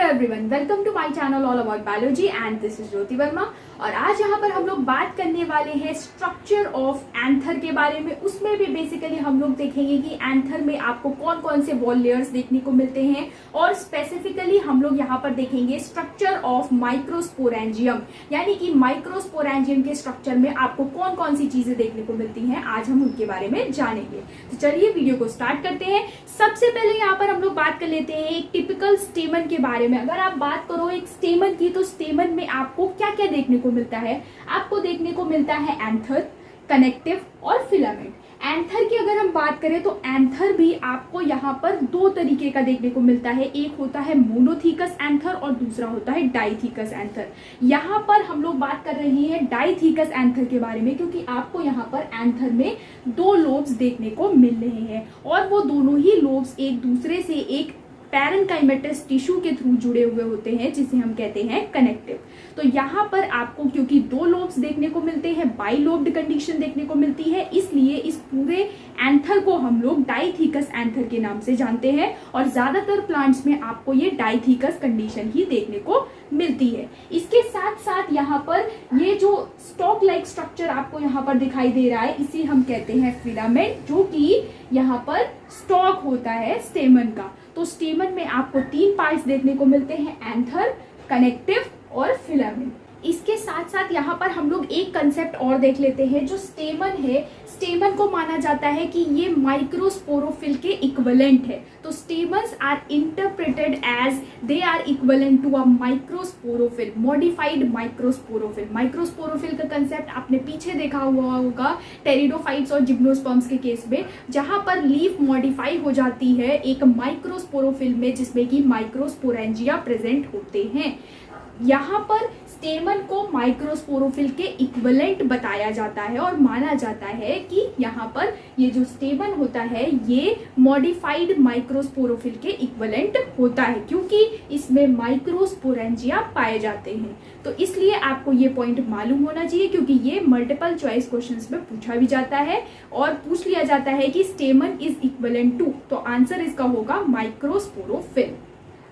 Everyone, welcome to my channel all about biology and this is Jyoti Verma. और आज यहाँ पर हम लोग बात करने वाले हैं स्ट्रक्चर ऑफ एंथर के बारे में। उसमें भी बेसिकली हम लोग देखेंगे कि एंथर में आपको कौन कौन से वॉल लेयर्स देखने को मिलते हैं, और स्पेसिफिकली हम लोग यहाँ पर देखेंगे स्ट्रक्चर ऑफ माइक्रोस्पोरेंजियम, यानी कि माइक्रोस्पोरेंजियम के स्ट्रक्चर में आपको कौन कौन सी चीजें देखने को मिलती हैं। आज हम उनके बारे में जानेंगे। तो चलिए वीडियो को स्टार्ट करते हैं। सबसे पहले यहाँ पर हम लोग बात कर लेते हैं एक टिपिकल स्टेमन के बारे में। अगर आप बात करो एक स्टेमन की, तो स्टेमन में आपको क्या क्या देखने को मिलता है? आपको देखने को मिलता है एंथर, कनेक्टिव और फिलामेंट। एंथर की अगर हम बात करें तो एंथर भी आपको यहाँ पर दो तरीके का देखने को मिलता है। एक होता है मोनोथीकस एंथर और दूसरा होता है डाइथीकस एंथर। यहाँ पर हम लोग बात कर रहे हैं डाइथीकस एंथर के बारे में, क्योंकि आपको यहाँ पर एंथर में दो लोब्स देखने को मिल रहे हैं और वो दोनों ही लोब्स एक दूसरे से एक पैरेन्काइमेटस टिश्यू के थ्रू जुड़े हुए होते हैं, जिसे हम कहते हैं कनेक्टिव। तो यहाँ पर आपको क्योंकि दो लोब्स देखने को मिलते हैं, बाइलोब्ड कंडीशन देखने को मिलती है, इसलिए इस पूरे एंथर को हम लोग डाइथीकस एंथर के नाम से जानते हैं। और ज्यादातर प्लांट्स में आपको ये डाइथीकस कंडीशन ही देखने को मिलती है। इसके साथ साथ यहाँ पर ये जो स्टॉक लाइक स्ट्रक्चर आपको यहाँ पर दिखाई दे रहा है, इसे हम कहते हैं फिलामेंट, जो कि यहाँ पर स्टॉक होता है स्टेमन का। तो स्टेमन में आपको तीन पार्ट्स देखने को मिलते हैं, एंथर, कनेक्टिव और फिलामेंट। इसके साथ साथ यहाँ पर हम लोग एक कंसेप्ट और देख लेते हैं। जो स्टेमन है, स्टेमन को माना जाता है कि ये माइक्रोस्पोरोफिल के इक्विवेलेंट है। तो stamens are interpreted as they are equivalent to a microsporophyll, modified microsporophyll. Microsporophyll का कंसेप्ट आपने पीछे देखा हुआ होगा टेरिडोफाइट्स और जिम्नोस्पर्म्स के केस में, जहां पर लीफ मॉडिफाई हो जाती है एक माइक्रोस्पोरोफिल में, जिसमें कि माइक्रोस्पोरेंजिया प्रेजेंट होते हैं। यहाँ पर स्टेमन को माइक्रोस्पोरोफिल के इक्विवेलेंट बताया जाता है और माना जाता है कि यहाँ पर ये जो स्टेमन होता है ये मॉडिफाइड माइक्रोस्पोरोफिल के इक्विवेलेंट होता है, क्योंकि इसमें माइक्रोस्पोरेंजिया पाए जाते हैं। तो इसलिए आपको ये पॉइंट मालूम होना चाहिए, क्योंकि ये मल्टीपल चॉइस क्वेश्चंस में पूछा भी जाता है और पूछ लिया जाता है कि स्टेमन इज इक्विवेलेंट टू, तो आंसर इसका होगा माइक्रोस्पोरोफिल।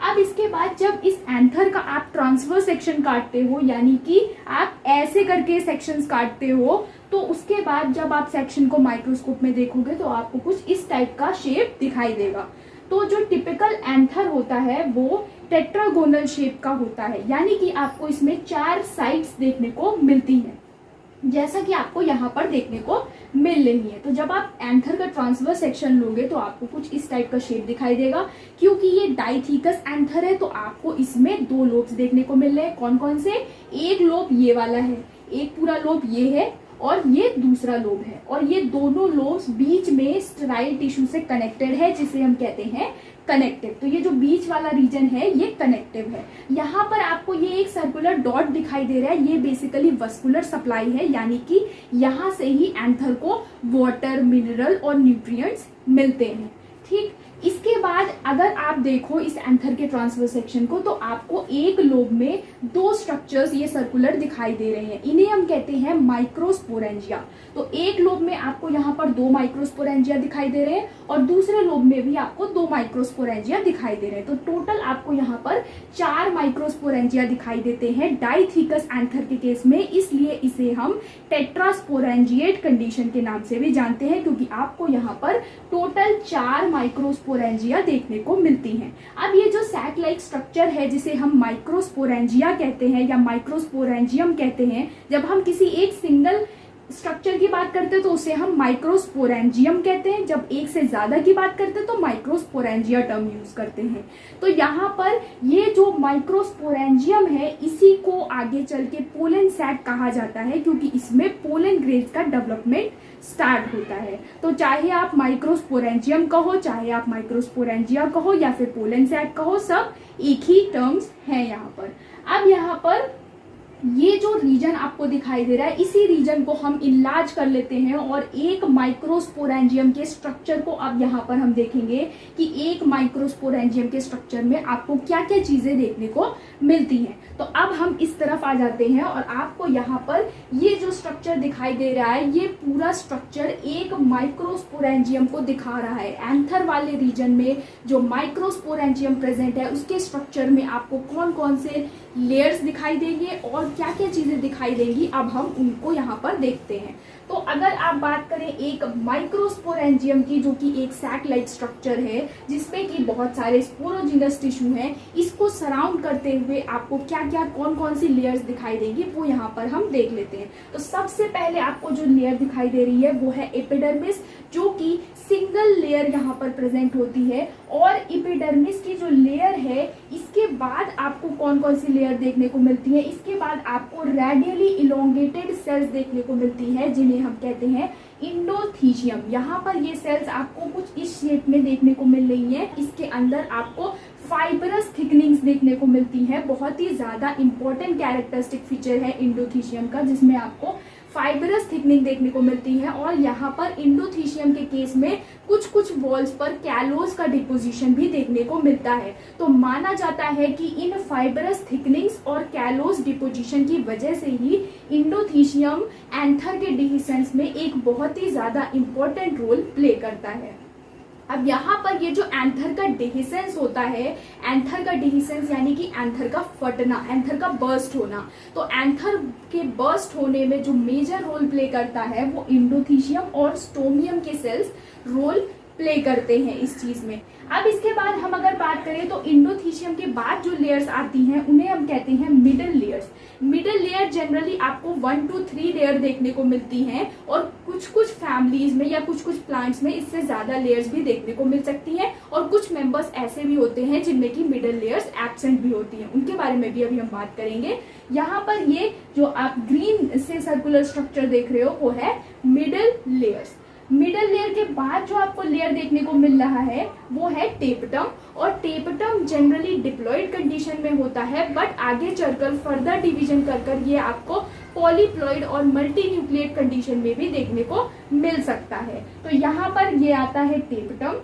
अब इसके बाद जब इस एंथर का आप ट्रांसफर सेक्शन काटते हो, यानी कि आप ऐसे करके सेक्शंस काटते हो, तो उसके बाद जब आप सेक्शन को माइक्रोस्कोप में देखोगे तो आपको कुछ इस टाइप का शेप दिखाई देगा। तो जो टिपिकल एंथर होता है वो टेट्रागोनल शेप का होता है, यानी कि आपको इसमें चार साइड्स देखने को मिलती हैं, जैसा कि आपको यहाँ पर देखने को मिल रही है। तो जब आप एंथर का ट्रांसफर सेक्शन लोगे तो आपको कुछ इस टाइप का शेप दिखाई देगा। क्योंकि ये डाइथीकस एंथर है तो आपको इसमें दो लोब्स देखने को मिल रहे हैं। कौन कौन से? एक लोब ये वाला है, एक पूरा लोब ये है और ये दूसरा लोब है, और ये दोनों लोब्स बीच में स्टेराइल टिश्यू से कनेक्टेड है, जिसे हम कहते हैं कनेक्टिव। तो ये जो बीच वाला रीजन है ये कनेक्टिव है। यहाँ पर आपको ये एक सर्कुलर डॉट दिखाई दे रहा है, ये बेसिकली वस्कुलर सप्लाई है, यानी कि यहाँ से ही एंथर को वाटर, मिनरल और न्यूट्रिएंट्स मिलते हैं। ठीक, इसके बाद अगर आप देखो इस एंथर के ट्रांसफर सेक्शन को, तो आपको एक लोब में दो स्ट्रक्चर्स ये सर्कुलर दिखाई दे रहे हैं, इन्हें हम कहते हैं माइक्रोस्पोरेंजिया। तो एक लोब में आपको यहाँ पर दो माइक्रोस्पोरेंजिया दिखाई दे रहे हैं और दूसरे लोब में भी आपको दो माइक्रोस्पोरेंजिया दिखाई दे रहे हैं। तो टोटल आपको यहाँ पर चार माइक्रोस्पोरेंजिया दिखाई देते हैं डाइथीकस एंथर के केस में, इसलिए इसे हम टेट्रास्पोरेंजिएट कंडीशन के नाम से भी जानते हैं, क्योंकि आपको यहाँ पर टोटल चार माइक्रोस्पोरेंजिया देखने को मिलती हैं। अब ये जो सैक लाइक स्ट्रक्चर है, जिसे हम माइक्रोस्पोरेंजिया कहते हैं या माइक्रोस्पोरेंजियम कहते हैं, जब हम किसी एक सिंगल स्ट्रक्चर की बात करते हैं तो उसे हम माइक्रोस्पोरेंजियम कहते हैं, जब एक से ज्यादा की बात करते हैं तो माइक्रोस्पोरेंजिया टर्म यूज करते हैं। तो यहाँ पर ये जो माइक्रोस्पोरेंजियम है, इसी को आगे चल के पोलन सैक कहा जाता है, क्योंकि इसमें पोलन ग्रेन्स का डेवलपमेंट स्टार्ट होता है। तो चाहे आप माइक्रोस्पोरेंजियम कहो, चाहे आप माइक्रोस्पोरेंजिया कहो या फिर पोलन सैक कहो, सब एक ही टर्म्स हैं यहाँ पर। अब यहाँ पर ये जो रीजन आपको दिखाई दे रहा है, इसी रीजन को हम इनलार्ज कर लेते हैं और एक माइक्रोस्पोरेंजियम के स्ट्रक्चर को अब यहाँ पर हम देखेंगे कि एक माइक्रोस्पोरेंजियम के स्ट्रक्चर में आपको क्या क्या चीजें देखने को मिलती हैं। तो अब हम इस तरफ आ जाते हैं और आपको यहाँ पर ये जो स्ट्रक्चर दिखाई दे रहा है, ये पूरा स्ट्रक्चर एक माइक्रोस्पोरेंजियम को दिखा रहा है। एंथर वाले रीजन में जो माइक्रोस्पोरेंजियम प्रेजेंट है, उसके स्ट्रक्चर में आपको कौन कौन से लेयर्स दिखाई देंगे और क्या क्या चीजें दिखाई देंगी, अब हम उनको यहाँ पर देखते हैं। तो अगर आप बात करें एक माइक्रोस्पोरेंजियम की, जो कि एक सैक लाइक स्ट्रक्चर है जिसमें कि बहुत सारे स्पोरोजिनस टिश्यू हैं, इसको सराउंड करते हुए आपको क्या क्या कौन कौन सी लेयर्स दिखाई देंगी वो यहाँ पर हम देख लेते हैं। तो सबसे पहले आपको जो लेयर दिखाई दे रही है वो है एपिडर्मिस, जो कि सिंगल लेयर यहाँ पर प्रेजेंट होती है। और एपिडर्मिस की जो लेयर है, इसके बाद आपको कौन कौन सी लेयर देखने को मिलती है, इसके बाद आपको रेडियली इलोंगेटेड सेल्स देखने को मिलती है जिन्हें हम कहते हैं इंडोथीशियम। यहाँ पर ये सेल्स आपको कुछ इस शेप में देखने को मिल रही है। इसके अंदर आपको फाइबरस थिकनिंग्स देखने को मिलती है। बहुत ही ज्यादा इंपॉर्टेंट कैरेक्टरिस्टिक फीचर है इंडोथीशियम का, जिसमें आपको फाइबरस थिकनिंग देखने को मिलती है। और यहाँ पर इंडोथीशियम के केस में कुछ कुछ वॉल्स पर कैलोस का डिपोजिशन भी देखने को मिलता है। तो माना जाता है कि इन फाइबरस थिकनिंग्स और कैलोस डिपोजिशन की वजह से ही इंडोथीशियम एंथर के डिहिसेंस में एक बहुत ही ज्यादा इंपॉर्टेंट रोल प्ले करता है। अब यहाँ पर ये जो एंथर का डिहिसेंस होता है, एंथर का डिहिसेंस यानी कि एंथर का फटना, एंथर का बर्स्ट होना, तो एंथर के बर्स्ट होने में जो मेजर रोल प्ले करता है वो इंडोथीशियम और स्टोमियम के सेल्स रोल प्ले करते हैं इस चीज में। अब इसके बाद हम अगर बात करें तो इंडोथीशियम के बाद जो लेयर्स आती हैं उन्हें हम कहते हैं middle layers. Middle layer generally आपको 1 to 3 लेयर देखने को मिलती हैं और कुछ कुछ फैमिलीज में या कुछ कुछ प्लांट्स में इससे ज्यादा लेयर्स भी देखने को मिल सकती हैं। और कुछ मेंबर्स ऐसे भी होते हैं जिनमें की मिडल लेयर्स एब्सेंट भी होती हैं, उनके बारे में भी अभी हम बात करेंगे। यहाँ पर ये जो आप ग्रीन से सर्कुलर स्ट्रक्चर देख रहे हो वो है मिडल लेयर्स। मिडल लेयर के बाद जो आपको लेयर देखने को मिल रहा है वो है टेपटम। और टेपटम जनरली डिप्लॉयड कंडीशन में होता है, बट आगे चलकर फर्दर डिवीजन कर ये आपको पॉलीप्लॉयड और मल्टी न्यूक्लिएट कंडीशन में भी देखने को मिल सकता है। तो यहाँ पर ये आता है टेपटम।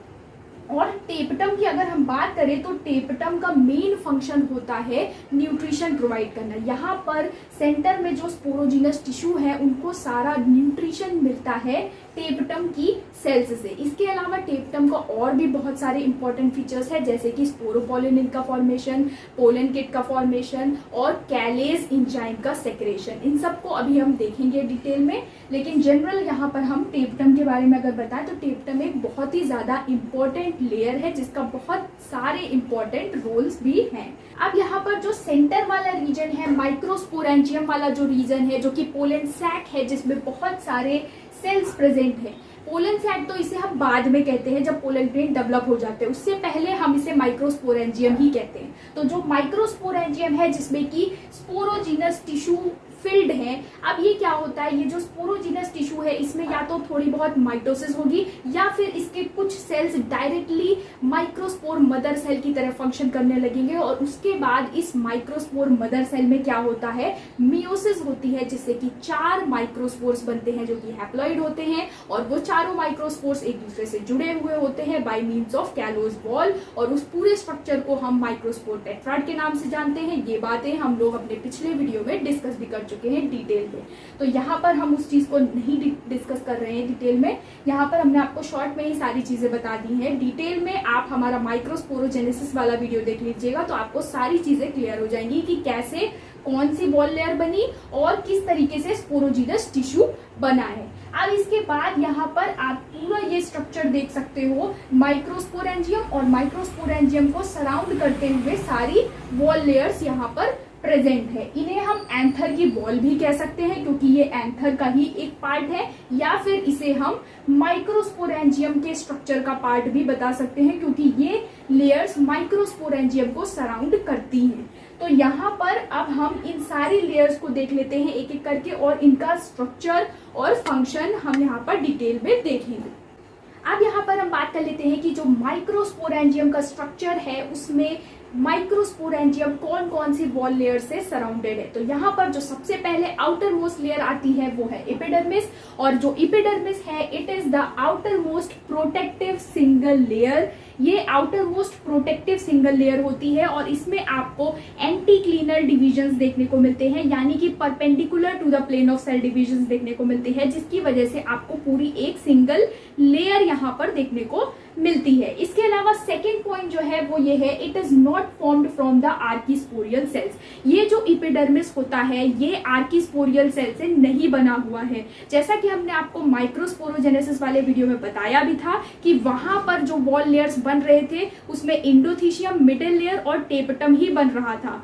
और टेपटम की अगर हम बात करें तो टेपटम का मेन फंक्शन होता है न्यूट्रिशन प्रोवाइड करना। यहाँ पर सेंटर में जो स्पोरोजिनस टिश्यू है उनको सारा न्यूट्रिशन मिलता है टेपटम की सेल्स से। इसके अलावा टेपटम का और भी बहुत सारे इंपॉर्टेंट फीचर्स है, जैसे कि स्पोरोपोलिन का फॉर्मेशन, पोलन किट का फॉर्मेशन और कैलेज एंजाइम का सेक्रेशन। इन सबको अभी हम देखेंगे डिटेल में, लेकिन जनरल यहाँ पर हम टेपटम के बारे में अगर बताएं तो टेपटम एक बहुत ही ज्यादा इंपॉर्टेंट लेयर है जिसका बहुत सारे इंपॉर्टेंट रोल्स भी हैं। अब यहाँ पर जो सेंटर वाला रीजन है, माइक्रोस्पोरेंजियम वाला जो रीजन है, जो कि पोलन सैक है जिसमें बहुत सारे सेल्स प्रेजेंट है। पोलन सैक तो इसे हम बाद में कहते हैं जब पोलन ग्रेन डेवलप हो जाते हैं, उससे पहले हम इसे माइक्रोस्पोरेंजियम ही कहते हैं। तो जो माइक्रोस्पोरेंजियम है जिसमें कि स्पोरोजिनस टिश्यू फिल्ड है। अब ये क्या होता है, ये जो स्पोरोजिनस टिश्यू है इसमें या तो थोड़ी बहुत माइटोसिस होगी या फिर इसके कुछ cells directly microspore mother cell की तरह फंक्शन करने लगेंगे और उसके बाद इस माइक्रोस्पोर मदर सेल में क्या होता है, मियोसिस होती है, जिससे कि 4 माइक्रोस्पोर्स बनते हैं जो कि हैप्लॉइड होते हैं और वो चारों माइक्रोस्पोर्स एक दूसरे से जुड़े हुए होते हैं by means of callose wall और उस पूरे स्ट्रक्चर को हम माइक्रोस्पोर टेट्राड के नाम से जानते हैं। ये बातें हम लोग अपने पिछले वीडियो में डिस्कस भी कर चुके हैं डिटेल में, तो यहाँ पर हम उस चीज को नहीं डिस्कस कर रहे हैं डिटेल में। यहाँ पर हमने आपको शॉर्ट में ही सारी चीजें बता दी हैं। डिटेल में आप हमारा माइक्रोस्पोरोजेनेसिस वाला वीडियो देख लीजिएगा तो आपको सारी चीजें क्लियर हो जाएंगी कि कैसे कौन सी वॉल लेयर बनी और किस तरीके से स्पोरोजिनस टिश्यू बना है। अब इसके बाद यहाँ पर आप पूरा ये स्ट्रक्चर देख सकते हो, माइक्रोस्पोरेंजियम और माइक्रोस्पोरेंजियम को सराउंड करते हुए सारी वॉल लेयर्स यहाँ पर प्रेजेंट है। इन्हें हम एंथर की वॉल भी कह सकते हैं क्योंकि ये एंथर का ही एक पार्ट है, या फिर इसे हम माइक्रोस्पोरेंजियम के स्ट्रक्चर का पार्ट भी बता सकते हैं क्योंकि ये लेयर्स माइक्रोस्पोरेंजियम को सराउंड करती हैं। तो यहाँ पर अब हम इन सारी लेयर्स को देख लेते हैं एक एक करके और इनका स्ट्रक्चर और फंक्शन हम यहाँ पर डिटेल में देखेंगे। अब यहाँ पर हम बात कर लेते हैं कि जो माइक्रोस्पोरेंजियम का स्ट्रक्चर है उसमें माइक्रोस्पोरेंजियम कौन कौन सी वॉल लेयर से सराउंडेड है। तो यहाँ पर जो सबसे पहले आउटर मोस्ट लेयर आती है वो है एपिडर्मिस, और जो एपिडर्मिस है it is the outermost protective single layer. ये outermost protective single layer होती है और इसमें आपको एंटी क्लीनर डिविजन्स देखने को मिलते हैं, यानी कि perpendicular to the plane of cell divisions देखने को मिलते हैं, जिसकी वजह से आपको पूरी एक सिंगल लेयर यहाँ पर देखने को मिलती है। इसके अलावा सेकेंड पॉइंट जो है वो ये है, it is not formed from the archesporial cells. ये जो एपिडर्मिस होता है ये आर्किस्पोरियल सेल से नहीं बना हुआ है। जैसा कि हमने आपको माइक्रोस्पोरोजेनेसिस वाले वीडियो में बताया भी था कि वहां पर जो वॉल लेयर्स बन रहे थे उसमें एंडोथीशियम, मिडिल लेयर और टेपटम ही बन रहा था।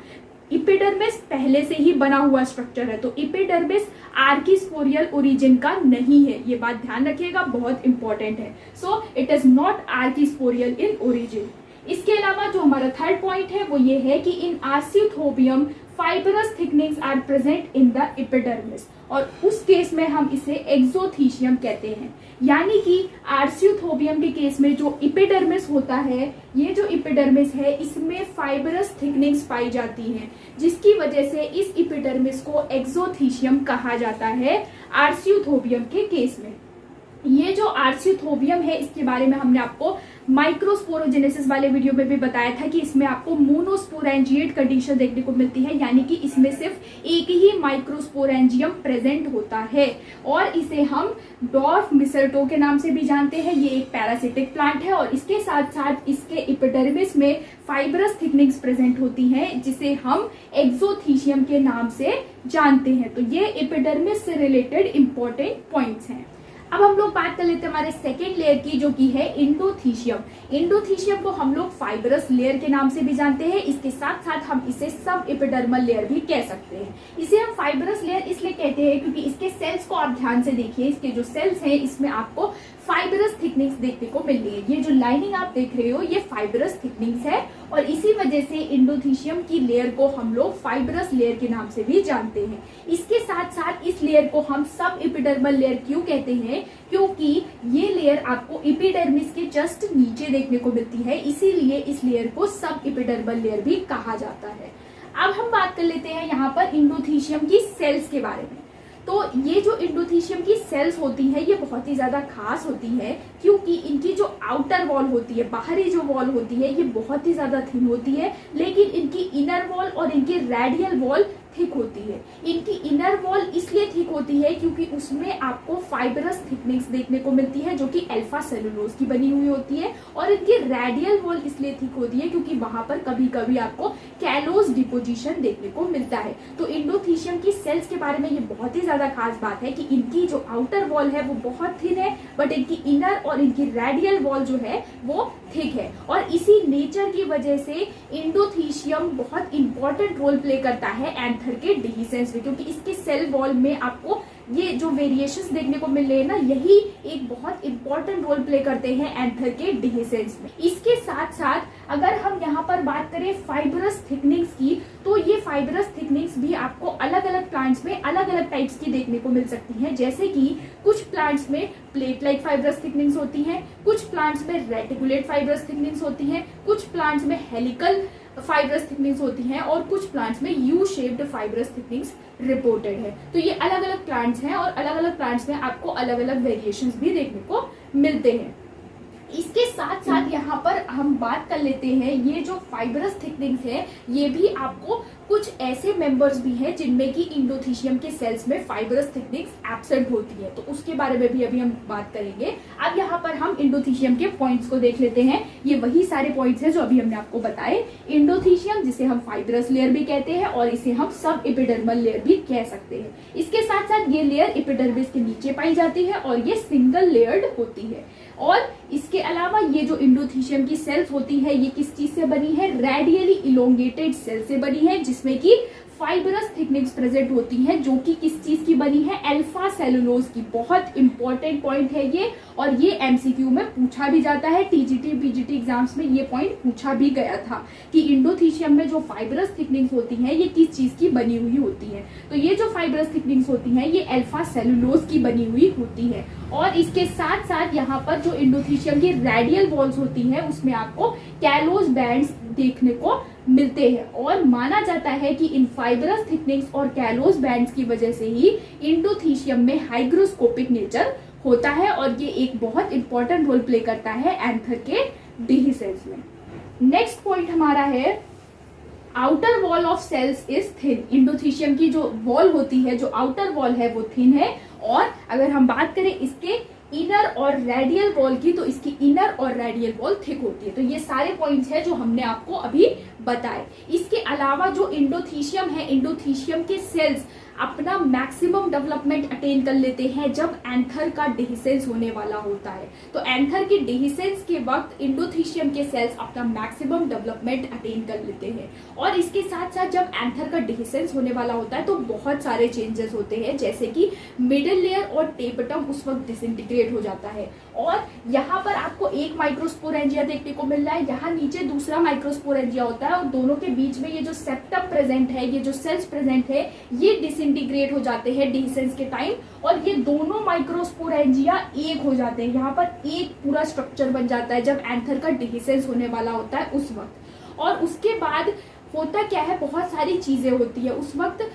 एपिडर्मिस पहले से ही बना हुआ स्ट्रक्चर है, तो एपिडर्मिस आर्किस्पोरियल ओरिजिन का नहीं है, ये बात ध्यान रखिएगा, बहुत इंपॉर्टेंट है। So it is not archesporial in origin. इसके अलावा जो हमारा थर्ड पॉइंट है वो ये है कि इन आर्सियोथोबियम fibrous thickenings are present in the epidermis, और उस केस में हम इसे एक्सोथीशियम कहते हैं। यानी कि आर्सियोथोबियम के केस में जो एपिडर्मिस होता है, ये जो एपिडर्मिस है इसमें फाइबरस थिकनिंग्स पाई जाती हैं, जिसकी वजह से इस एपिडर्मिस को एक्सोथीशियम कहा जाता है आर्सियोथोबियम के केस में। ये जो आर्सियोथोबियम है इसके बारे में हमने आपको माइक्रोस्पोरोजेनेसिस वाले वीडियो में भी बताया था कि इसमें आपको मोनोस्पोरेंजिएट कंडीशन देखने को मिलती है, यानी कि इसमें सिर्फ एक ही माइक्रोस्पोरेंजियम प्रेजेंट होता है, और इसे हम डॉर्फ मिसल्टो के नाम से भी जानते हैं। ये एक पैरासिटिक प्लांट है और इसके साथ साथ इसके एपिडर्मिस में फाइबरस थिकनिंग्स प्रेजेंट होती हैं, जिसे हम एक्सोथीशियम के नाम से जानते हैं। तो ये एपिडर्मिस से रिलेटेड इंपॉर्टेंट पॉइंट्स हैं। अब हम लोग बात कर लेते हैं हमारे सेकेंड लेयर की, जो कि है एंडोथीशियम। एंडोथीशियम को हम लोग फाइबरस लेयर के नाम से भी जानते हैं, इसके साथ साथ हम इसे सब एपिडर्मल लेयर भी कह सकते हैं। इसे हम फाइबरस लेयर इसलिए कहते हैं क्योंकि इसके सेल्स को आप ध्यान से देखिए, इसके जो सेल्स हैं इसमें आपको फाइबरस थिकनिंग्स देखने को मिल रही है। ये जो लाइनिंग आप देख रहे हो ये फाइबरस थिकनिंग्स है, और इसी वजह से एंडोथीशियम की लेयर को हम लोग फाइबरस लेयर के नाम से भी जानते हैं। इसके साथ साथ इस लेयर को हम सब एपिडर्मल लेयर क्यों कहते हैं, क्योंकि ये लेयर आपको एपिडर्मिस के जस्ट नीचे देखने को मिलती है, इसीलिए इस लेयर को सब एपिडर्मल लेयर भी कहा जाता है। अब हम बात कर लेते हैं यहाँ पर एंडोथीशियम की सेल्स के बारे में। तो ये जो एंडोथीशियम की सेल्स होती है ये बहुत ही ज्यादा खास होती है, क्योंकि इनकी जो आउटर वॉल होती है, बाहरी जो वॉल होती है, ये बहुत ही ज्यादा थिन होती है, लेकिन इनकी इनर वॉल और इनकी रेडियल वॉल थिक होती है। इनकी इनर वॉल इसलिए थिक होती है क्योंकि उसमें आपको फाइबरस थिकनिंग्स देखने को मिलती है जो कि अल्फा सेलुलोज की बनी हुई होती है, और इनकी रेडियल वॉल इसलिए थिक होती है क्योंकि वहां पर कभी कभी आपको कैलोज डिपोजिशन देखने को मिलता है। तो एंडोथीशियम की सेल्स के बारे में ये बहुत ही ज्यादा खास बात है कि इनकी जो आउटर वॉल है वो बहुत थिन है, बट इनकी इनर और इनकी रेडियल वॉल जो है वो थिक है, और इसी नेचर की वजह से एंडोथीशियम बहुत इंपॉर्टेंट रोल प्ले करता है एंथर के डिहिसेंस में, क्योंकि इसके सेल वॉल में आपको ये जो वेरिएशंस देखने को मिल रहे हैं ना, यही एक बहुत इंपॉर्टेंट रोल प्ले करते हैं एंथर के डिहिसेंस में। इसके साथ साथ अगर हम यहाँ पर बात करें फाइबरस थिकनिंग्स की, तो ये फाइबरस थिकनिंग्स भी आपको अलग अलग प्लांट्स में अलग अलग टाइप्स की देखने को मिल सकती हैं। जैसे कि कुछ प्लांट्स में प्लेट लाइक फाइबरस थिकनिंग्स होती हैं, कुछ प्लांट्स में रेटिकुलेट फाइबरस थिकनिंग्स होती हैं, कुछ प्लांट्स में हेलिकल फाइबरस थिकनिंग्स होती हैं, और कुछ प्लांट्स में U shaped fibrous thickenings reported है। तो ये अलग अलग प्लांट्स हैं और अलग अलग प्लांट्स में आपको अलग अलग वेरिएशंस भी देखने को मिलते हैं। इसके साथ साथ यहाँ पर हम बात कर लेते हैं, ये जो फाइबरस थिकनिंग्स है ये भी आपको कुछ ऐसे मेंबर्स भी हैं जिनमें कि एंडोथीशियम के सेल्स में फाइबरस थिकनिंग्स एब्सेंट होती है, तो उसके बारे में भी अभी हम बात करेंगे। अब यहाँ पर हम एंडोथीशियम के पॉइंट्स को देख लेते हैं। ये वही सारे पॉइंट्स हैं जो अभी हमने आपको बताए। एंडोथीशियम जिसे हम फाइबरस लेयर भी कहते हैं और इसे हम सब एपिडर्मल लेयर भी कह सकते हैं। इसके साथ साथ ये लेयर एपिडर्मिस के नीचे पाई जाती है और ये सिंगल लेयर्ड होती है। और इसके अलावा ये जो एंडोथीशियम की सेल्स होती है ये किस चीज से बनी है, रेडियली इलोंगेटेड सेल से बनी है, जिसमें कि फाइबरस थिकनिंग्स प्रेजेंट होती हैं, जो कि किस चीज की बनी है, अल्फा सेलुलोज की। बहुत इंपॉर्टेंट पॉइंट है ये, और ये एमसीक्यू में पूछा भी जाता है, टीजीटी पीजीटी एग्जाम्स में ये पॉइंट पूछा भी गया था कि एंडोथीशियम में जो फाइबरस थिकनिंग्स होती हैं ये किस चीज की बनी हुई होती है। तो ये जो फाइबरस थिकनिंग्स होती हैं ये अल्फा सेलुलोज की बनी हुई होती है। और इसके साथ साथ यहाँ पर जो एंडोथीशियम की रेडियल वॉल्स होती है उसमें आपको कैलोज बैंड्स देखने को मिलते हैं। और माना जाता है कि इन फाइब्रस थिकनिंग्स और कैलोस बैंड्स की वजह से ही इंडोथीशियम में हाइग्रोस्कोपिक नेचर होता है और ये एक बहुत इंपॉर्टेंट रोल प्ले करता है एंथर के डिहिसेंस में। नेक्स्ट पॉइंट हमारा है outer wall of cells is thin. Endothecium की जो वॉल होती है, जो आउटर वॉल है वो थिन है। और अगर हम बात करें इसके इनर और रेडियल वॉल की, तो इसकी इनर और रेडियल वॉल थिक होती है। तो ये सारे पॉइंट्स हैं जो हमने आपको अभी बताए। इसके अलावा जो इंडोथीशियम है, इंडोथीशियम के सेल्स अपना मैक्सिमम डेवलपमेंट अटेन कर लेते हैं जब एंथर का डिहिसेंस होने वाला होता है। तो एंथर के डिहिसेंस के वक्त इंडोथीशियम के सेल्स अपना मैक्सिमम डेवलपमेंट अटेन कर लेते हैं। और इसके साथ साथ जब एंथर का डिहिसेंस होने वाला होता है तो बहुत सारे चेंजेस होते हैं, जैसे कि मिडिल लेयर और टेपटम उस वक्त डिसइंटीग्रेट हो जाता है। और यहाँ पर आपको एक माइक्रोस्पोरेंजिया देखने को मिल रहा है, यहाँ नीचे दूसरा माइक्रोस्पोरेंजिया होता है और दोनों के बीच में ये जो सेप्टम प्रेजेंट है, ये जो सेल्स प्रेजेंट है, ये डिसइंटीग्रेट हो जाते हैं डिहिसेंस के टाइम और ये दोनों माइक्रोस्पोरेंजिया एक हो जाते हैं। यहाँ पर एक पूरा स्ट्रक्चर बन जाता है जब एंथर का डिहिसेंस होने वाला होता है उस वक्त। और उसके बाद होता क्या है, बहुत सारी चीजें होती है उस वक्त।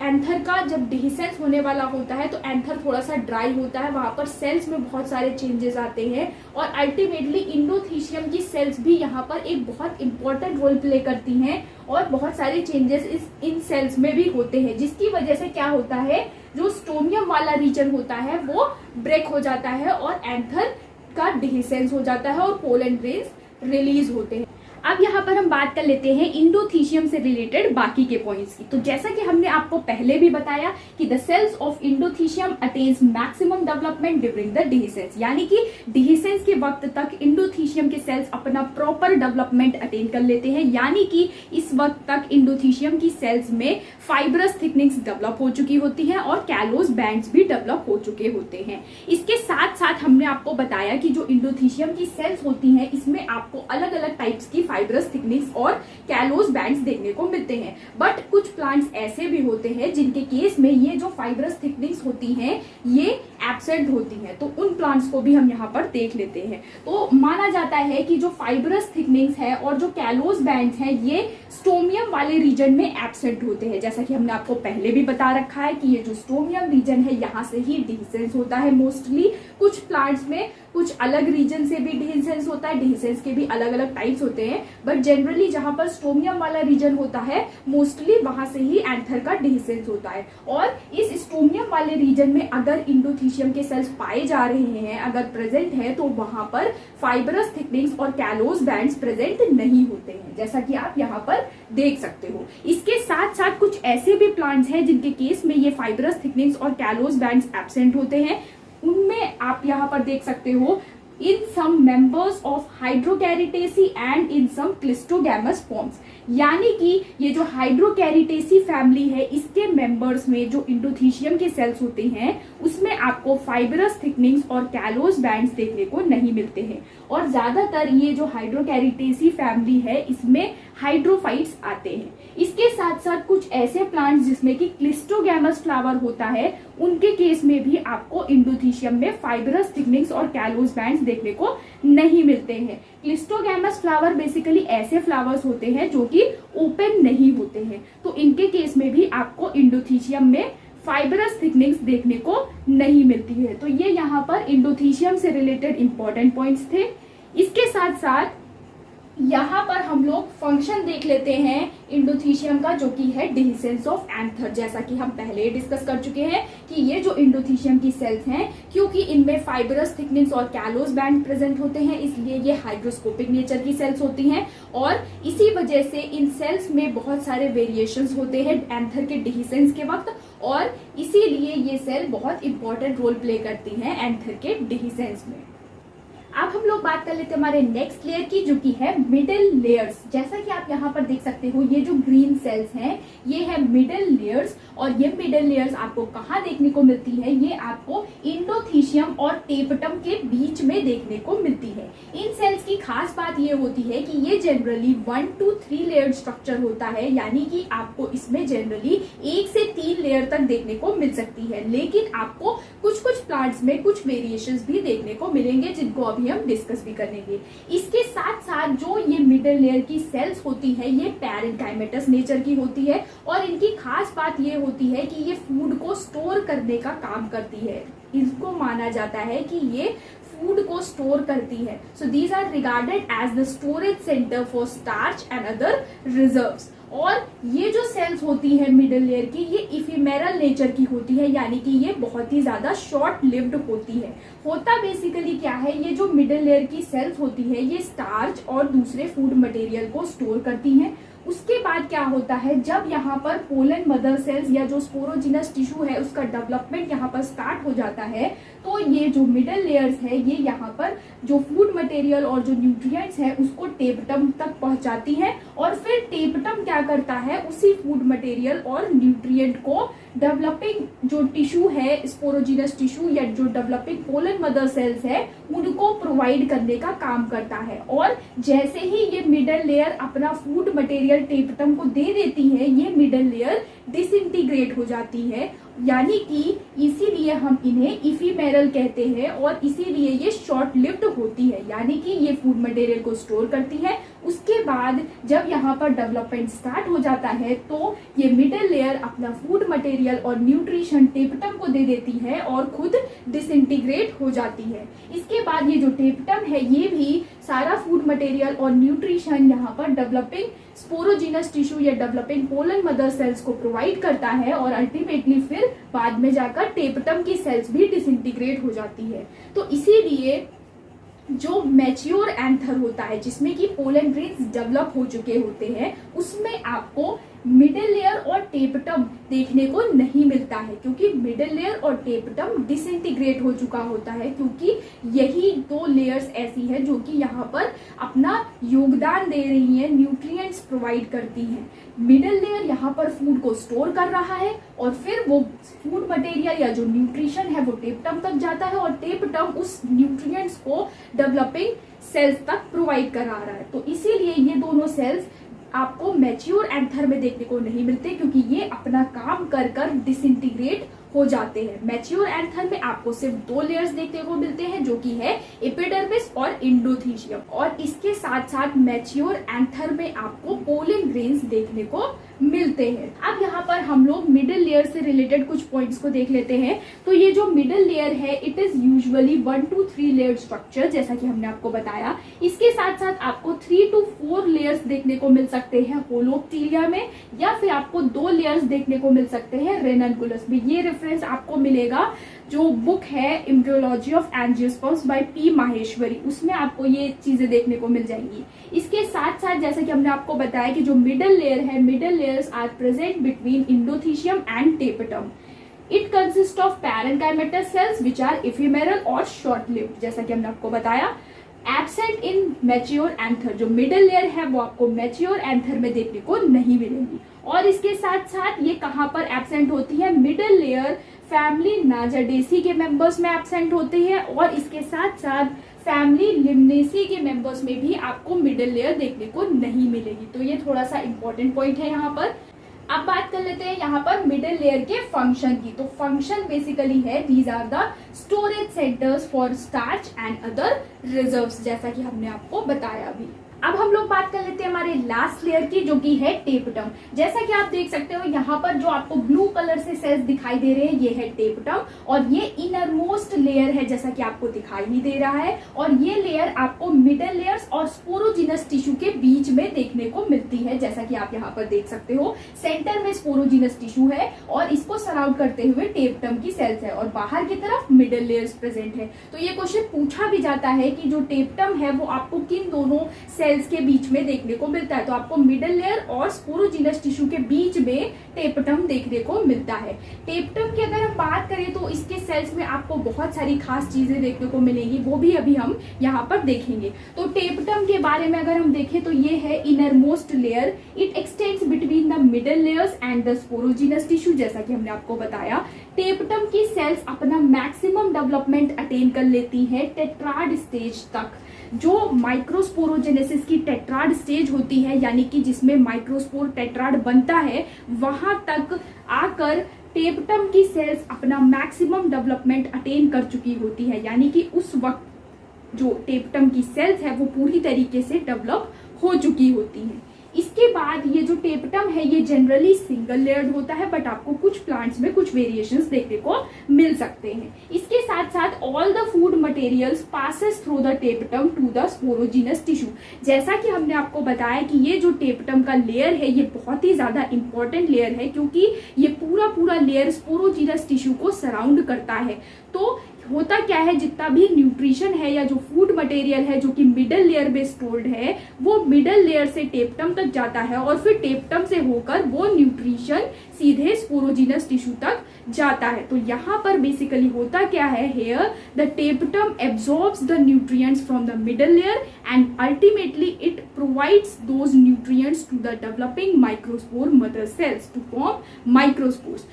एंथर का जब डिहिसेंस होने वाला होता है तो एंथर थोड़ा सा ड्राई होता है, वहां पर सेल्स में बहुत सारे चेंजेस आते हैं और अल्टीमेटली इंडोथीशियम की सेल्स भी यहाँ पर एक बहुत इंपॉर्टेंट रोल प्ले करती हैं और बहुत सारे चेंजेस इन सेल्स में भी होते हैं, जिसकी वजह से क्या होता है, जो स्टोमियम वाला रीजन होता है वो ब्रेक हो जाता है और एंथर का डिहिसेंस हो जाता है और पोलन ग्रेन्स रिलीज होते हैं। अब यहाँ पर हम बात कर लेते हैं इंडोथीशियम से रिलेटेड बाकी के पॉइंट्स की। तो जैसा कि हमने आपको पहले भी बताया कि the cells of endothecium attains maximum development during the dehiscence, यानी कि डिहिसेंस के वक्त तक इंडोथीशियम के सेल्स अपना प्रॉपर डेवलपमेंट अटेन कर लेते हैं, यानी कि इस वक्त तक इंडोथीशियम की सेल्स में फाइब्रस थिकनिंग्स डेवलप हो चुकी होती हैं और कैलोस बैंड्स भी डेवलप हो चुके होते हैं। इसके साथ साथ हमने आपको बताया कि जो इंडोथीशियम की सेल्स होती हैं इसमें आपको अलग अलग टाइप्स की फाइब्रस थिकनिंग्स और कैलोस बैंड्स देखने को मिलते हैं। बट कुछ प्लांट्स ऐसे भी होते हैं जिनके केस में ये जो फाइब्रस थिकनिंग्स होती हैं ये एब्सेंट होती हैं, तो उन प्लांट्स को भी हम यहाँ पर देख लेते हैं। तो माना जाता है कि जो फाइब्रस थिकनिंग्स है और जो कैलोस बैंड्स हैं ये स्टोमियम वाले रीजन में एब्सेंट होते हैं। जैसा कि हमने आपको पहले भी बता रखा है कि ये जो स्टोमियम रीजन है यहाँ से ही डिहिसेंस होता है मोस्टली। कुछ प्लांट्स में कुछ अलग रीजन से भी डिहिसेंस होता है, डिहिसेंस के भी अलग अलग टाइप्स होते हैं, बट जनरली जहां पर स्टोमियम वाला रीजन होता है मोस्टली वहां से ही एंथर का डिहिसेंस होता है। और इस स्टोमियम वाले रीजन में अगर इंडोथीशियम के सेल्स पाए जा रहे हैं, अगर प्रेजेंट है, तो वहां पर फाइब्रस थिकनिंग्स और कैलोस बैंड्स प्रेजेंट नहीं होते हैं, जैसा कि आप यहाँ पर देख सकते हो। इसके साथ साथ कुछ ऐसे भी प्लांट्स हैं जिनके केस में ये फाइब्रस थिकनिंग्स और कैलोस बैंड्स एब्सेंट होते हैं। उनमें आप यहाँ पर देख सकते हो in some members of Hydrocharitaceae and in some cleistogamous forms, यानी कि ये जो हाइड्रोकैरिटेसी फैमिली है इसके मेंबर्स में जो इंडोथीशियम के सेल्स होते हैं उसमें आपको फाइब्रस थिकनिंग्स और कैलोस बैंड्स देखने को नहीं मिलते हैं। और ज्यादातर ये जो हाइड्रोकैरिटेसी फैमिली है इसमें हाइड्रोफाइट्स आते हैं। इसके साथ साथ कुछ ऐसे प्लांट्स जिसमें कि क्लिस्टोगैमस फ्लावर होता है उनके केस में भी आपको इंडोथीशियम में फाइब्रस थिकनिंग्स और कैलोस बैंड्स देखने को नहीं मिलते हैं। क्लिस्टोगैमस फ्लावर बेसिकली ऐसे फ्लावर्स होते हैं जो कि ओपन नहीं होते हैं, तो इनके केस में भी आपको इंडोथीशियम में फाइब्रस थिकनिंग्स देखने को नहीं मिलती है। तो ये यहाँ पर इंडोथीशियम से रिलेटेड इंपॉर्टेंट पॉइंट्स थे। इसके साथ साथ यहाँ पर हम लोग फंक्शन देख लेते हैं इंडोथीशियम का, जो कि है डिहिसेंस ऑफ एंथर। जैसा कि हम पहले डिस्कस कर चुके हैं कि ये जो इंडोथीशियम की सेल्स हैं, क्योंकि इनमें फाइब्रस थिकनिंग्स और कैलोस बैंड प्रेजेंट होते हैं, इसलिए ये हाइड्रोस्कोपिक नेचर की सेल्स होती हैं और इसी वजह से इन सेल्स में बहुत सारे वेरिएशंस होते हैं एंथर के डिहिसेंस के वक्त, और इसीलिए ये सेल बहुत इंपॉर्टेंट रोल प्ले करती हैं एंथर के डिहिसेंस में। अब हम लोग बात कर लेते हैं हमारे नेक्स्ट लेयर की, जो कि है मिडिल लेयर्स। जैसा कि आप यहाँ पर देख सकते हो ये जो ग्रीन सेल्स हैं ये है मिडिल लेयर्स, और ये मिडिल लेयर्स आपको कहाँ देखने को मिलती है, ये आपको इंडोथीशियम और टेपटम के बीच में देखने को मिलती है। इन सेल्स की खास बात ये होती है कि ये जनरली 1 to 3 लेयर स्ट्रक्चर होता है, यानी कि आपको इसमें जनरली 1 से 3 लेयर तक देखने को मिल सकती है। लेकिन आपको कुछ कुछ प्लांट्स में कुछ वेरिएशंस भी देखने को मिलेंगे जिनको अभी अभी हम डिस्कस भी करेंगे। इसके साथ साथ जो ये मिडल लेयर की सेल्स होती है ये पैरेन्काइमेटस नेचर की होती है और इनकी खास बात ये होती है कि ये फूड को स्टोर करने का काम करती है। इसको माना जाता है कि ये फूड को स्टोर करती है। So these are regarded as the storage centre for starch and other reserves. और ये जो सेल्स होती है मिडल लेयर की ये इफिमेरल नेचर की होती है, यानी कि ये बहुत ही ज्यादा शॉर्ट लिव्ड होती है। होता बेसिकली क्या है, ये जो मिडल लेयर की सेल्स होती है ये स्टार्च और दूसरे फूड मटेरियल को स्टोर करती हैं। उसके बाद क्या होता है, जब यहाँ पर पोलन मदर सेल्स या जो स्पोरोजिनस टिश्यू है उसका डेवलपमेंट यहाँ पर स्टार्ट हो जाता है, तो ये जो मिडल लेयर्स है ये यहाँ पर जो फूड मटेरियल और जो न्यूट्रिएंट्स है उसको टेपटम तक पहुंचाती है और फिर टेपटम क्या करता है, उसी फूड मटेरियल और न्यूट्रिएंट को डेवलपिंग जो टिश्यू है स्पोरोजिनस टिश्यू या जो डेवलपिंग पोलन मदर सेल्स है उनको प्रोवाइड करने का काम करता है। और जैसे ही ये मिडल लेयर अपना फूड मटेरियल टेपटम को दे देती है ये मिडल लेयर डिसइंटीग्रेट हो जाती है, यानी कि इसीलिए हम इन्हें इफिमेरल कहते हैं और इसीलिए ये शॉर्ट लिव्ड होती है, यानी कि ये फूड मटेरियल को स्टोर करती है। उसके बाद जब यहाँ पर डेवलपमेंट स्टार्ट हो जाता है तो ये मिडल लेयर अपना फूड मटेरियल और न्यूट्रिशन टेपटम को दे देती है और खुद डिसइंटीग्रेट हो जाती है। इसके बाद ये जो टेपटम है ये भी सारा फूड मटेरियल और न्यूट्रिशन यहाँ पर डेवलपिंग स्पोरोजिनस टिश्यू या डेवलपिंग पोलन मदर सेल्स को प्रोवाइड करता है और अल्टीमेटली फिर बाद में जाकर टेपटम की सेल्स भी डिसइंटीग्रेट हो जाती है। तो इसीलिए जो मैच्योर एंथर होता है जिसमें कि पोलन ग्रेन्स डेवलप हो चुके होते हैं उसमें आपको मिडल लेयर और टेपटम देखने को नहीं मिलता है, क्योंकि मिडल लेयर और टेपटम डिसइंटीग्रेट हो चुका होता है, क्योंकि यही दो लेयर्स ऐसी है जो कि यहाँ पर अपना योगदान दे रही है, न्यूट्रिएंट्स प्रोवाइड करती हैं। मिडल लेयर यहाँ पर फूड को स्टोर कर रहा है और फिर वो फूड मटेरियल या जो न्यूट्रिशन है वो टेपटम तक जाता है और टेपटम उस न्यूट्रिएंट्स को डेवलपिंग सेल्स तक प्रोवाइड करा रहा है। तो इसीलिए ये दोनों सेल्स आपको मैच्योर एंथर में देखने को नहीं मिलते, क्योंकि ये अपना काम कर कर डिसइंटीग्रेट हो जाते हैं। मैच्योर एंथर में आपको सिर्फ दो लेयर्स देखने को मिलते हैं जो कि है एपिडर्मिस और इंडोथीशियम, और इसके साथ साथ मैच्योर एंथर में आपको पोलन ग्रेन्स देखने को मिलते हैं। अब यहाँ पर हम लोग मिडिल लेयर से रिलेटेड कुछ पॉइंट्स को देख लेते हैं। तो ये जो मिडिल लेयर है it is usually 1 to 3 layer structure, जैसा कि हमने आपको बताया। इसके साथ साथ आपको 3 to 4 लेयर्स देखने को मिल सकते हैं होलोप्टीलिया में, या फिर आपको 2 लेयर्स देखने को मिल सकते हैं रेननकुलस में। ये रेफरेंस आपको मिलेगा जो बुक है embryology of angiosperms by P Maheshwari, उसमें आपको ये चीजें देखने को मिल जाएंगी। इसके साथ साथ जैसा कि हमने आपको बताया कि जो मिडल लेयर है, middle layers are present between endothecium and tapetum. It consist of parenchymatous cells which are ephemeral और शॉर्ट लिव्ड, जैसा कि हमने आपको बताया। एब्सेंट इन मैच्योर एंथर, जो मिडल लेयर है वो आपको मैच्योर एंथर में देखने को नहीं मिलेगी। और इसके साथ साथ ये कहाँ पर एब्सेंट होती है, मिडल लेयर फैमिली नाजाडेसी के मेंबर्स में एब्सेंट होती है, और इसके साथ साथ फैमिली लिम्नेसी के मेंबर्स में भी आपको मिडल लेयर देखने को नहीं मिलेगी। तो ये थोड़ा सा इंपॉर्टेंट पॉइंट है यहाँ पर। अब बात कर लेते हैं यहाँ पर मिडिल लेयर के फंक्शन की। तो फंक्शन बेसिकली है these are the storage centres for starch and other reserves, जैसा कि हमने आपको बताया अभी। अब हम लोग बात कर लेते हैं हमारे लास्ट लेयर की, जो कि है टेपटम। जैसा कि आप देख सकते हो यहाँ पर जो आपको ब्लू कलर से सेल्स दिखाई दे रहे हैं ये है टेपटम, और ये इनरमोस्ट लेयर है जैसा कि आपको दिखाई ही दे रहा है। और ये लेयर आपको मिडल लेयर्स और स्पोरोजिनस टिश्यू के बीच में देखने को मिलती है, जैसा कि आप यहाँ पर देख सकते हो। सेंटर में स्पोरोजिनस टिश्यू है और इसको सराउंड करते हुए टेपटम की सेल्स है, और बाहर की तरफ मिडल लेयर्स प्रेजेंट है। तो ये क्वेश्चन पूछा भी जाता है कि जो टेपटम है वो आपको किन दोनों सेल्स के बीच में देखने को मिलता है। तो आपको मिडल लेयर और स्पोरोजिनस टिश्यू के बीच में टेपटम देखने को मिलता है। टेपटम की अगर हम बात करें तो इसके सेल्स में आपको बहुत सारी खास चीजें देखने को मिलेंगी, वो भी अभी हम यहाँ पर देखेंगे। तो टेपटम के बारे में अगर हम देखें तो ये है innermost layer. It extends between the middle layers and the sporogenous tissue, जैसा कि हमने आपको बताया। टेपटम की सेल्स अपना मैक्सिमम डेवलपमेंट अटेन कर लेती है टेट्राड स्टेज तक। जो माइक्रोस्पोरोजेनेसिस की टेट्राड स्टेज होती है, यानी कि जिसमें माइक्रोस्पोर टेट्राड बनता है, वहां तक आकर टेपटम की सेल्स अपना मैक्सिमम डेवलपमेंट अटेन कर चुकी होती है। यानी कि उस वक्त जो टेपटम की सेल्स है वो पूरी तरीके से डेवलप हो चुकी होती हैं। इसके बाद ये जो टेपटम है ये जनरली सिंगल लेयर्ड होता है, बट आपको कुछ प्लांट्स में कुछ वेरिएशंस देखने को मिल सकते हैं। इसके साथ साथ all the food materials passes through the tapetum to the sporogenous tissue. जैसा कि हमने आपको बताया कि ये जो टेपटम का लेयर है ये बहुत ही ज्यादा इंपॉर्टेंट लेयर है, क्योंकि ये पूरा लेयर स्पोरोजीनस टिश्यू को सराउंड करता है। तो होता क्या है, जितना भी न्यूट्रिशन है या जो फूड मटेरियल है जो कि मिडल लेयर में स्टोर्ड है वो मिडल लेयर से टेपटम तक जाता है और फिर टेपटम से होकर वो न्यूट्रिशन सीधे स्पोरोजीनस टिश्यू तक जाता है। तो यहाँ पर बेसिकली होता क्या है, here the tapetum absorbs the nutrients from the middle layer and ultimately it provides those nutrients to the developing microspore mother cells to form microspores.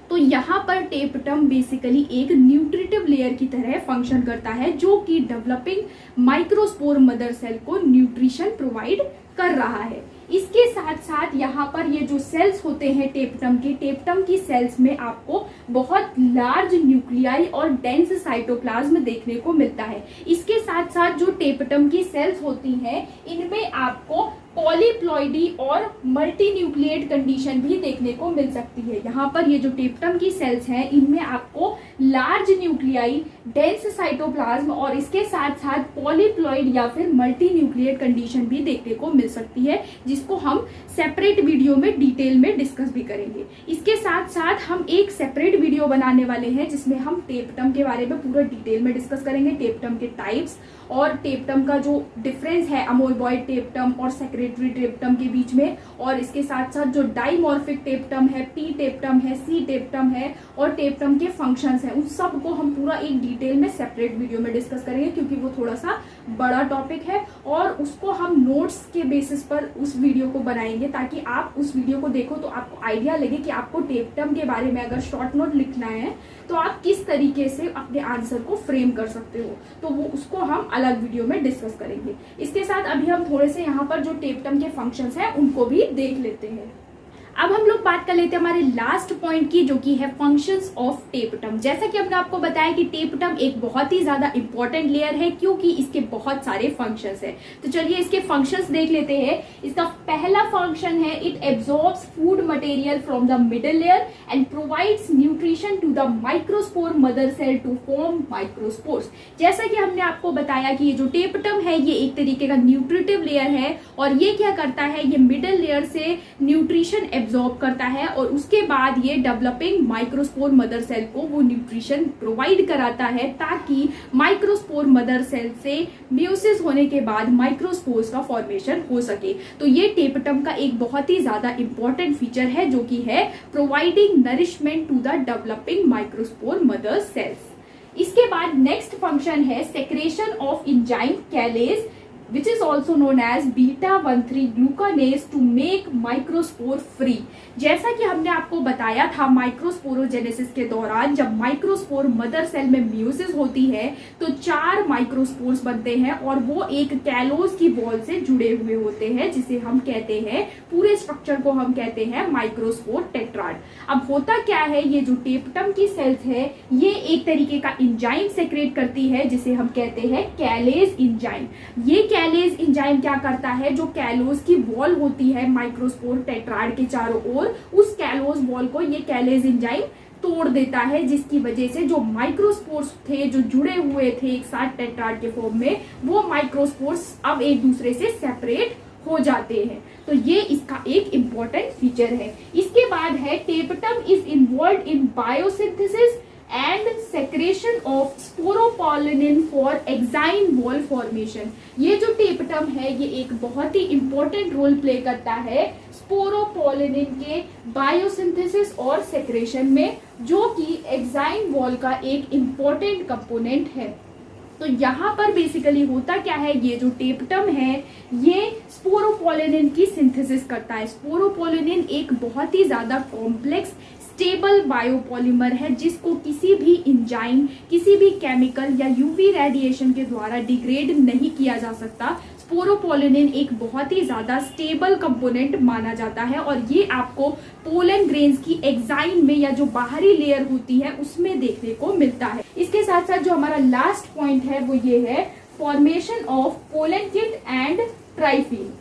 तो यहाँ पर टेपटम बेसिकली एक न्यूट्रिटिव लेयर की तरह फंक्शन करता है जो कि डेवलपिंग माइक्रोस्पोर मदर सेल को न्यूट्रिशन प्रोवाइड कर रहा है। इसके साथ साथ यहाँ पर ये जो सेल्स होते हैं टेपटम की सेल्स में आपको बहुत लार्ज न्यूक्लियाई और डेंस साइटोप्लाज्म देखने को मिलता है। इसके साथ साथ जो टेपटम की सेल्स होती हैं इनमें आपको पॉलीप्लॉइडी और मल्टी न्यूक्लिएट कंडीशन भी देखने को मिल सकती है। यहाँ पर ये जो टेपटम की सेल्स हैं इनमें आपको लार्ज न्यूक्लियाई, डेंस साइटोप्लाज्म और इसके साथ साथ पॉलीप्लॉइड या फिर मल्टी न्यूक्लिएट कंडीशन भी देखने को मिल सकती है, जिसको हम सेपरेट वीडियो में डिटेल में डिस्कस भी करेंगे। इसके साथ साथ हम एक सेपरेट वीडियो बनाने वाले हैं जिसमें हम टेपटम के बारे में पूरा डिटेल में डिस्कस करेंगे, टेपटम के टाइप्स और टेपटम का जो डिफरेंस है अमोइबॉइड टेपटम और सेक्रेटरी टेपटम के बीच में, और इसके साथ साथ जो डाइमॉर्फिक टेपटम है, पी टेपटम है, सी टेपटम है और टेपटम के फंक्शंस हैं, उन सब को हम पूरा एक डिटेल में सेपरेट वीडियो में डिस्कस करेंगे, क्योंकि वो थोड़ा सा बड़ा टॉपिक है और उसको हम नोट्स के बेसिस पर उस वीडियो को बनाएंगे ताकि आप उस वीडियो को देखो तो आपको आइडिया लगे कि आपको टेपटम के बारे में अगर शॉर्ट नोट लिखना है तो आप किस तरीके से अपने आंसर को फ्रेम कर सकते हो। तो वो उसको हम अलग वीडियो में डिस्कस करेंगे। इसके साथ अभी हम थोड़े से यहाँ पर जो टेपटम के फंक्शंस हैं उनको भी देख लेते हैं। अब हम लोग बात कर लेते हैं हमारे लास्ट पॉइंट की, जो कि है फंक्शंस ऑफ टेपटम। जैसा कि हमने आपको बताया कि टेपटम एक बहुत ही ज्यादा इंपॉर्टेंट लेयर है क्योंकि इसके बहुत सारे फंक्शंस हैं। तो चलिए इसके फंक्शंस देख लेते हैं। इसका पहला फंक्शन है it absorbs food material from the middle layer and provides nutrition to the microspore mother cell to form microspores. जैसा कि हमने आपको बताया कि ये जो टेपटम है ये एक तरीके का न्यूट्रिटिव लेयर है और ये क्या करता है, ये मिडल लेयर से न्यूट्रिशन एब्जॉर्ब करता है और उसके बाद ये डेवलपिंग माइक्रोस्पोर मदर सेल को वो न्यूट्रिशन प्रोवाइड कराता है ताकि माइक्रोस्पोर मदर सेल से म्यूसिस होने के बाद माइक्रोस्पोर्स का फॉर्मेशन हो सके। तो ये टेपटम का एक बहुत ही ज्यादा इंपॉर्टेंट फीचर है जो कि है providing nourishment to the developing microspore mother cells. इसके बाद नेक्स्ट फंक्शन है secretion of enzyme callase which is also known as beta-1,3 glucanase to make microspore free। जैसा कि हमने आपको बताया था माइक्रोस्पोरोजेनेसिस के दौरान जब माइक्रोस्पोर मदर सेल में म्यूसिस होती है तो 4 माइक्रोस्पोर्स बनते हैं और वो एक कैलोज की बॉल से जुड़े हुए होते हैं जिसे हम कहते हैं, पूरे स्ट्रक्चर को हम कहते हैं माइक्रोस्पोर टेट्राड। अब होता क्या है, ये जो टेपटम की सेल्स है ये एक तरीके का एंजाइम सेक्रेट करती है जिसे हम कहते हैं कैलेज एंजाइम। ये कैलेज एंजाइम क्या करता है, जो कैलोज की वॉल होती है माइक्रोस्पोर टेट्राड के चारों ओर, उस कैलोज वॉल को ये कैलेज एंजाइम तोड़ देता है, जिसकी वजह से जो माइक्रोस्पोर्स थे जो जुड़े हुए थे एक साथ टेट्राड के फॉर्म में, वो माइक्रोस्पोर्स अब एक दूसरे से सेपरेट हो जाते हैं। तो ये इसका एक इंपॉर्टेंट फीचर है। इसके बाद है tapetum is involve in biosynthesis and secretion of sporopollenin for exine wall formation. ये जो टेपटम है ये एक बहुत ही इंपॉर्टेंट रोल प्ले करता है स्पोरोपोलिनिन के बायोसिंथेसिस और सेक्रेशन में, जो कि एक्साइन वॉल का एक इंपॉर्टेंट कंपोनेंट है। तो यहाँ पर बेसिकली होता क्या है, ये जो टेपटम है ये स्पोरोपोलिनिन की सिंथेसिस करता है। स्पोरोपोलिनिन एक बहुत ही ज्यादा कॉम्प्लेक्स स्टेबल बायोपॉलीमर है जिसको किसी भी एंजाइम, किसी भी केमिकल या यूवी रेडिएशन के द्वारा डिग्रेड नहीं किया जा सकता। स्पोरोपोलिनिन एक बहुत ही ज्यादा स्टेबल कंपोनेंट माना जाता है और ये आपको पोलन ग्रेन्स की एक्साइन में या जो बाहरी लेयर होती है उसमें देखने को मिलता है। इसके साथ साथ जो हमारा लास्ट पॉइंट है वो ये है formation of pollen kit and tryphine.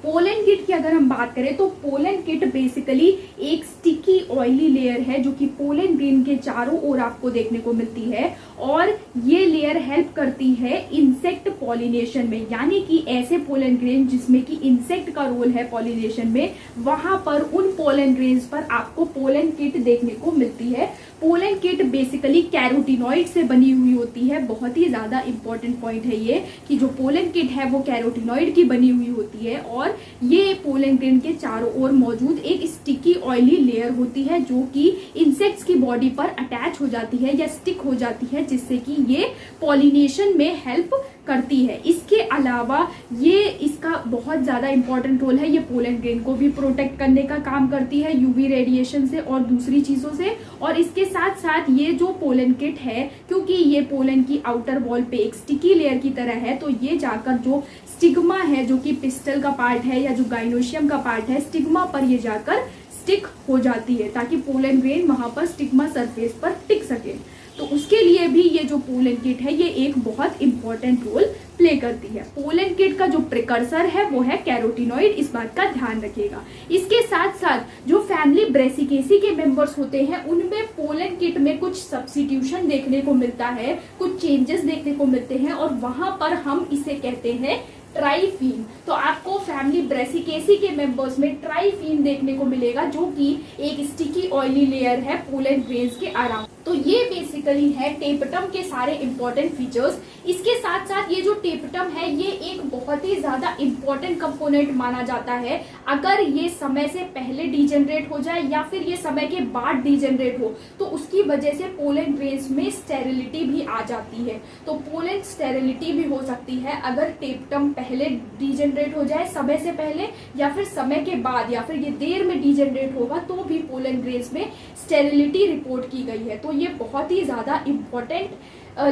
Pollen kit की अगर हम बात करें तो पोलन किट बेसिकली एक स्टिकी ऑयली लेयर है जो कि पोलन ग्रेन के चारों ओर आपको देखने को मिलती है, और ये लेयर हेल्प करती है इंसेक्ट पॉलिनेशन में, यानी कि ऐसे पोलन ग्रेन जिसमें कि इंसेक्ट का रोल है पॉलिनेशन में, वहां पर उन पोलन ग्रेन्स पर आपको पोलन किट देखने को मिलती है। पोलन किट बेसिकली कैरोटिनॉइड से बनी हुई होती है। बहुत ही ज्यादा इंपॉर्टेंट पॉइंट है ये कि जो पोलन किट है वो कैरोटिनॉइड की बनी हुई होती है, और ये पोलन ग्रेन के चारों ओर मौजूद एक स्टिकी ऑयली लेयर होती है जो कि इंसेक्ट्स की बॉडी पर अटैच हो जाती है या स्टिक हो जाती है, जिससे कि ये पॉलिनेशन में हेल्प करती है। इसके अलावा ये इसका बहुत ज्यादा इंपॉर्टेंट रोल है, ये पोलन ग्रेन को भी प्रोटेक्ट करने का काम करती है यूवी रेडिएशन से और दूसरी चीजों से। और इसके साथ साथ ये जो पोलन किट है, क्योंकि ये पोलन की आउटर वॉल पे एक स्टिकी लेयर की तरह है, तो ये जाकर जो स्टिग्मा है, जो कि पिस्टल का पार्ट है या जो गाइनोशियम का पार्ट है, स्टिग्मा पर ये जाकर स्टिक हो जाती है ताकि पोलन ग्रेन वहां पर स्टिग्मा सरफेस पर टिक सके। तो उसके लिए भी ये जो पोलन किट है ये एक बहुत इंपॉर्टेंट रोल प्ले करती है। पोलन किट का जो प्रिकर्सर है वो है कैरोटिनॉइड, इस बात का ध्यान रखिएगा। इसके साथ साथ जो फैमिली ब्रेसिकेसी के मेंबर्स होते हैं उनमें पोलन किट में कुछ सब्स्टिट्यूशन देखने को मिलता है, कुछ चेंजेस देखने को मिलते हैं, और वहां पर हम इसे कहते हैं ट्राइफीन। तो आपको फैमिली ब्रेसिकेसी के मेंबर्स में ट्राइफीन देखने को मिलेगा जो कि एक स्टिकी ऑयली लेयर है पोलन ग्रेन्स के अराउंड। तो ये बेसिकली है टेपटम के सारे इंपॉर्टेंट फीचर्स। इसके साथ साथ ये जो टेपटम है ये एक बहुत ही ज्यादा इंपॉर्टेंट कंपोनेंट माना जाता है। अगर ये समय से पहले डिजेनरेट हो जाए या फिर ये समय के बाद डिजेनरेट हो तो उसकी वजह से पोलन ग्रेन्स में स्टेरिलिटी भी आ जाती है। तो पोलन स्टेरिलिटी भी हो सकती है अगर टेपटम पहले डिजेनरेट हो जाए, समय से पहले या फिर समय के बाद, या फिर ये देर में डिजेनरेट होगा तो भी पोलन ग्रेन्स में स्टेरिलिटी रिपोर्ट की गई है। तो ये बहुत ही ज्यादा इंपॉर्टेंट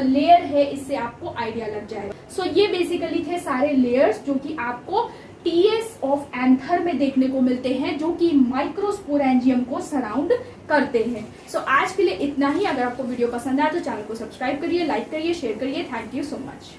लेयर है, इससे आपको आइडिया लग जाएगा। सो ये बेसिकली थे सारे लेयर्स जो कि आपको टीएस ऑफ एंथर में देखने को मिलते हैं, जो कि माइक्रोस्पोरेंजियम को सराउंड करते हैं। सो आज के लिए इतना ही। अगर आपको वीडियो पसंद आया तो चैनल को सब्सक्राइब करिए, लाइक करिए, शेयर करिए। Thank you so much.